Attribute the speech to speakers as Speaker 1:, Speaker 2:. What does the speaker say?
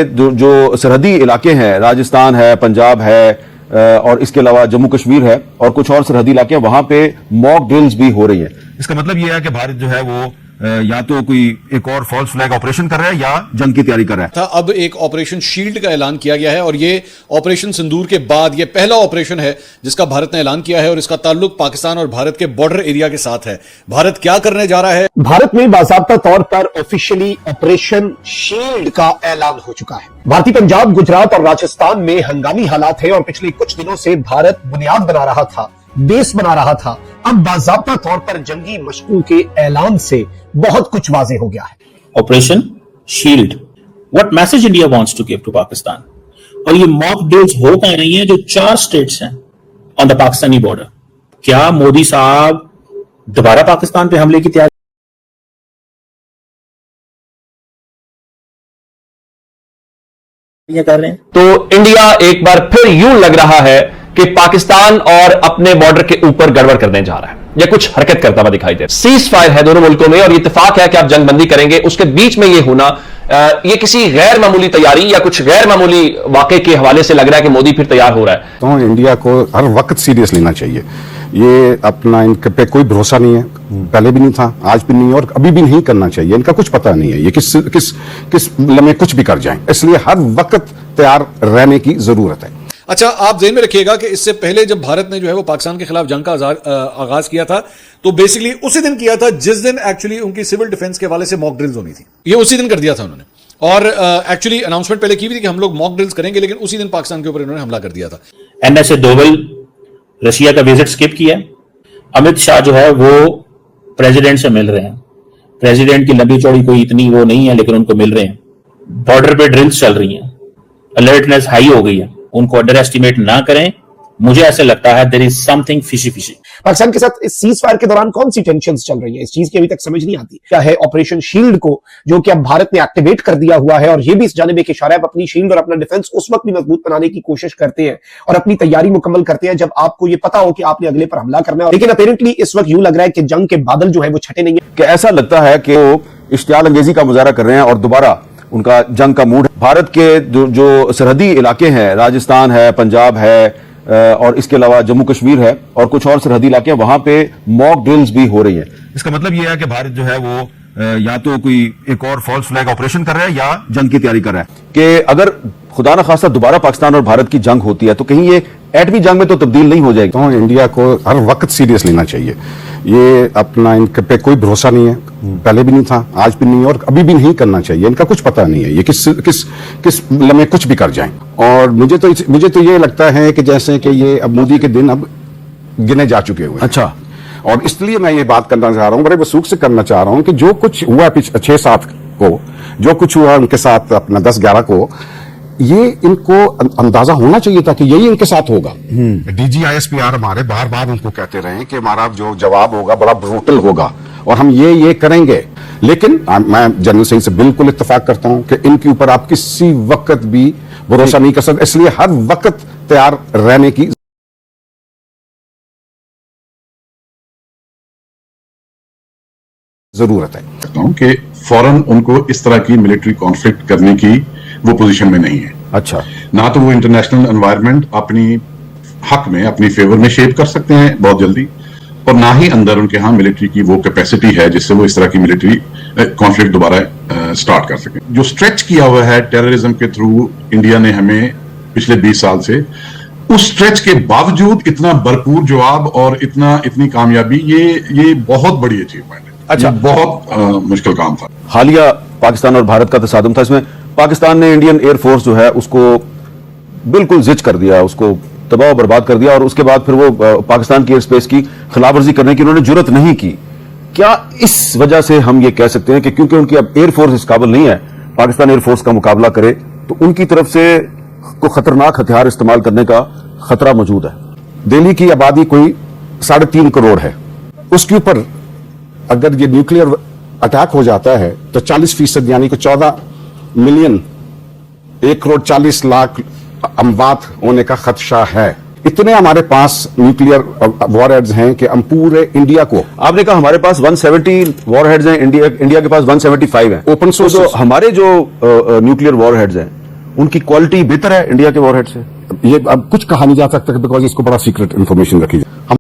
Speaker 1: جو سرحدی علاقے ہیں، راجستھان ہے، پنجاب ہے اور اس کے علاوہ جموں کشمیر ہے اور کچھ اور سرحدی علاقے ہیں، وہاں پہ موک ڈرلز بھی ہو رہی ہیں۔ اس کا مطلب یہ ہے کہ بھارت جو ہے وہ یا تو کوئی ایک اور فالس فلیگ آپریشن کر رہا ہے یا جنگ کی تیاری کر رہا ہے۔
Speaker 2: اب ایک آپریشن شیلڈ کا اعلان کیا گیا ہے اور یہ آپریشن سندور کے بعد یہ پہلا آپریشن ہے جس کا بھارت نے اعلان کیا ہے اور اس کا تعلق پاکستان اور بھارت کے بارڈر ایریا کے ساتھ ہے۔ بھارت کیا کرنے جا رہا ہے؟
Speaker 3: بھارت میں باضابطہ طور پر آفیشلی آپریشن شیلڈ کا اعلان ہو چکا ہے۔ بھارتی پنجاب، گجرات اور راجستھان میں ہنگامی حالات ہیں اور پچھلے کچھ دنوں سے بھارت بنیاد بنا رہا تھا، بیس بنا رہا تھا۔ اب باضابطہ طور پر جنگی مشقوں کے اعلان سے بہت کچھ واضح ہو گیا ہے۔
Speaker 4: Operation shield, what message India wants to give to Pakistan? اور یہ موک ڈرلز ہو کہاں رہی ہیں جو 4 اسٹیٹس ہیں آن دا پاکستانی بارڈر۔ کیا مودی صاحب دوبارہ پاکستان پہ حملے کی تیاری کر رہے ہیں؟
Speaker 5: تو انڈیا ایک بار پھر یوں لگ رہا ہے کہ پاکستان اور اپنے بارڈر کے اوپر گڑبڑ کرنے جا رہا ہے یا کچھ حرکت کرتا ہوا دکھائی دے رہا ہے۔ سیز فائر ہے دونوں ملکوں میں اور یہ اتفاق ہے کہ آپ جنگ بندی کریں گے، اس کے بیچ میں یہ ہونا یہ کسی غیر معمولی تیاری یا کچھ غیر معمولی واقعے کے حوالے سے لگ رہا ہے کہ مودی پھر تیار ہو رہا ہے۔
Speaker 6: تو انڈیا کو ہر وقت سیریس لینا چاہیے۔ یہ اپنا ان پہ کوئی بھروسہ نہیں ہے، پہلے بھی نہیں تھا، آج بھی نہیں اور ابھی بھی نہیں کرنا چاہیے۔ ان کا کچھ پتہ نہیں ہے یہ کس لمحے کچھ بھی کر جائیں، اس لیے ہر وقت تیار رہنے کی ضرورت ہے۔
Speaker 2: اچھا، آپ ذہن میں رکھیے گا کہ اس سے پہلے جب بھارت نے جو ہے وہ پاکستان کے خلاف جنگ کا آغاز کیا تھا تو بیسیکلی اسی دن کیا تھا جس دن ایکچولی ان کی سول ڈیفنس کے حوالے سے موک ڈرلز ہونی تھی۔ یہ اسی دن کر دیا تھا انہوں نے اور ایکچولی اناؤنسمنٹ پہلے کی بھی تھی کہ ہم لوگ موک ڈرلز کریں گے، لیکن اسی دن پاکستان کے اوپر انہوں نے حملہ کر دیا تھا۔
Speaker 4: NSA دوول رشیا کا وزٹ سکپ کیا۔ امت شاہ جو ہے وہ پریزیڈنٹ سے مل رہے ہیں، پریزیڈنٹ کی لمبی چوڑی کوئی اتنی وہ نہیں ہے لیکن ان کو مل رہے ہیں۔ بارڈر پہ ڈرلز چل رہی ہیں، الرٹنس ہائی ہو گئی ہے، ان کو انڈر ایسٹیمیٹ نہ کریں۔ مجھے ایسے لگتا ہے there is something fishy fishy۔
Speaker 3: Pakistan کے ساتھ اس سیز فائر کے دوران کون سی ٹینشنز چل رہی ہیں، اس چیز کی ابھی تک سمجھ نہیں آتی۔ کیا ہے آپریشن شیلڈ کو جو کہ اب بھارت نے ایکٹیویٹ کر دیا ہوا ہے اور یہ بھی اس جانب ایک اشارہ ہے، اپنی شیلڈ اور اپنا ڈیفنس اس وقت بھی مضبوط بنانے کی کوشش کرتے ہیں اور اپنی تیاری مکمل کرتے ہیں جب آپ کو یہ پتا ہو کہ آپ نے اگلے پر حملہ کرنا ہے۔ لیکن اپیرنٹلی اس وقت یوں لگ رہا ہے کہ جنگ کے بادل جو ہے وہ چھٹے نہیں ہیں،
Speaker 1: کہ ایسا لگتا ہے کہ وہ اشتعال انگیزی کا مظاہرہ کر رہے ہیں اور دوبارہ ان کا جنگ کا موڈ ہے۔ بھارت کے جو سرحدی علاقے ہیں، راجستھان ہے، پنجاب ہے اور اس کے علاوہ جموں کشمیر ہے اور کچھ اور سرحدی علاقے ہیں، وہاں پہ موک ڈرلز بھی ہو رہی ہیں۔ اس کا مطلب یہ ہے کہ بھارت جو ہے وہ یا تو کوئی ایک اور فالس فلیگ آپریشن کر رہا ہے یا جنگ کی تیاری کر رہا ہے کہ اگر خدا نخواستہ دوبارہ پاکستان اور بھارت کی جنگ ہوتی ہے تو کہیں یہ ایٹمی جنگ میں تو تبدیل نہیں ہو جائے گی۔
Speaker 6: تو انڈیا کو ہر وقت سیریس لینا چاہیے۔ یہ اپنا ان پہ کوئی بھروسہ نہیں ہے، پہلے بھی نہیں تھا، آج بھی نہیں اور ابھی بھی نہیں کرنا چاہیے۔ ان کا کچھ پتہ نہیں ہے یہ کس لمحے کچھ بھی کر جائیں۔ اور مجھے تو یہ لگتا ہے کہ جیسے کہ یہ اب مودی کے دن اب گنے جا چکے ہوئے ہیں۔
Speaker 1: اچھا،
Speaker 6: اور اس لیے میں یہ بات کرنا چاہ رہا ہوں، بڑے وثوق سے کرنا چاہ رہا ہوں کہ جو کچھ ہوا 6-7 کو، جو کچھ ہوا ان کے ساتھ اپنا 10-11 کو، یہ ان کو اندازہ ہونا چاہیے تھا کہ یہی ان کے ساتھ ہوگا۔ DGISPR ہمارے بار بار ان کو کہتے رہے کہ ہمارا جو جواب ہوگا بڑا بروٹل ہوگا اور ہم یہ کریں گے، لیکن میں جنرل سنگھ سے بالکل اتفاق کرتا ہوں کہ ان کے اوپر آپ کسی وقت بھی بھروسہ نہیں کر سکتے، اس لیے ہر وقت تیار رہنے کی ضرورت ہے۔
Speaker 7: کہ فوراً ان کو اس طرح کی ملٹری کانفلکٹ کرنے کی وہ پوزیشن میں نہیں ہے۔
Speaker 1: اچھا،
Speaker 7: نہ تو وہ انٹرنیشنل انوائرمنٹ اپنی حق میں، اپنی فیور میں شیپ کر سکتے ہیں بہت جلدی، اور نہ ہی اندر ان کے ہاں ملٹری کی وہ کیپیسٹی ہے جس سے وہ اس طرح کی ملٹری کانفلکٹ دوبارہ سٹارٹ کر سکیں۔ جو سٹریچ کیا ہوا ہے ٹیررزم کے تھرو انڈیا نے ہمیں پچھلے 20 سال سے، اس سٹریچ کے باوجود اتنا بھرپور جواب اور اتنی کامیابی، یہ بہت بڑی اچیومنٹ ہے۔
Speaker 1: اچھا،
Speaker 7: بہت مشکل کام تھا۔
Speaker 1: حالیہ پاکستان اور بھارت کا تصادم تھا، اس میں پاکستان نے انڈین ایئر فورس جو ہے اس کو بالکل زچ کر دیا، اس کو تباہ و برباد کر دیا اور اس کے بعد پھر وہ پاکستان کی ایئر سپیس کی خلاف ورزی کرنے کی انہوں نے جرت نہیں کی۔ کیا اس وجہ سے ہم یہ کہہ سکتے ہیں کہ کیونکہ ان کی اب ایئر فورس اس قابل نہیں ہے پاکستان ایئر فورس کا مقابلہ کرے تو ان کی طرف سے کوئی خطرناک ہتھیار استعمال کرنے کا خطرہ موجود ہے؟
Speaker 6: دہلی کی آبادی کوئی 3.5 کروڑ ہے، اس کے اوپر اگر یہ نیوکلیئر اٹیک ہو جاتا ہے تو 40% یعنی کہ 14 ملین 1,40,00,000 اموات ہونے کا خدشہ ہے۔ اتنے ہمارے پاس نیوکلیئر وار ہیڈز ہیں کہ ہم پورے انڈیا کو،
Speaker 1: آپ نے کہا ہمارے پاس 170 وار ہیڈز ہیں، انڈیا کے پاس 175 ہیں اوپن سورس۔ ہمارے جو نیوکلیئر وار ہیڈز ہیں ان کی کوالٹی بہتر ہے انڈیا کے وار ہیڈ سے؟
Speaker 6: یہ اب کچھ کہا نہیں جا سکتا بیکاز اس کو بڑا سیکرٹ انفارمیشن رکھی جائے. ہم